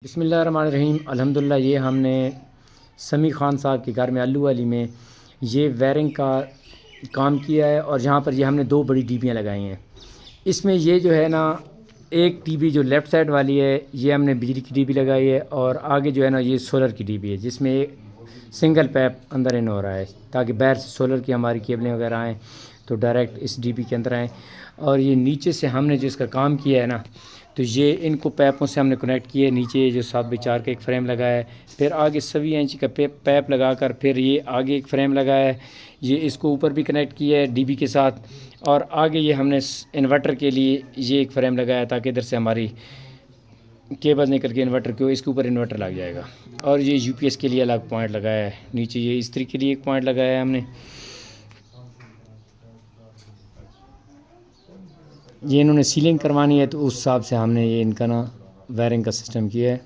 बिस्मिल्लाहिर्रहमानिर्रहीम। अल्हम्दुलिल्लाह ये हमने समी ख़ान साहब के घर में अल्लू वाली में ये वायरिंग का काम किया है और यहाँ पर ये हमने दो बड़ी टीबियाँ लगाई हैं। इसमें ये जो है ना, एक टीबी जो लेफ़्ट साइड वाली है ये हमने बिजली की टीबी लगाई है और आगे जो है ना ये सोलर की टीबी है, जिसमें एक सिंगल पैप अंदर इन हो रहा है ताकि बाहर से सोलर की हमारी केबलें वगैरह आएँ तो डायरेक्ट इस डीबी के अंदर आएँ। और ये नीचे से हमने जो इसका काम किया है ना, तो ये इनको पैपों से हमने कनेक्ट किए। नीचे जो 7x4 का एक फ्रेम लगाया है, फिर आगे 7 इंच का पैप लगाकर फिर ये आगे एक फ्रेम लगाया है, ये इसको ऊपर भी कनेक्ट किया है डीबी के साथ। और आगे ये हमने इन्वर्टर के लिए ये एक फ्रेम लगाया ताकि इधर से हमारी केबल निकल के इन्वर्टर को, इसके ऊपर इन्वर्टर लग जाएगा। और ये यूपीएस के लिए अलग पॉइंट लगाया है। नीचे ये इस्त्री के लिए एक पॉइंट लगाया है हमने। ये इन्होंने सीलिंग करवानी है तो उस हिसाब से हमने ये इनका ना वायरिंग का सिस्टम किया है।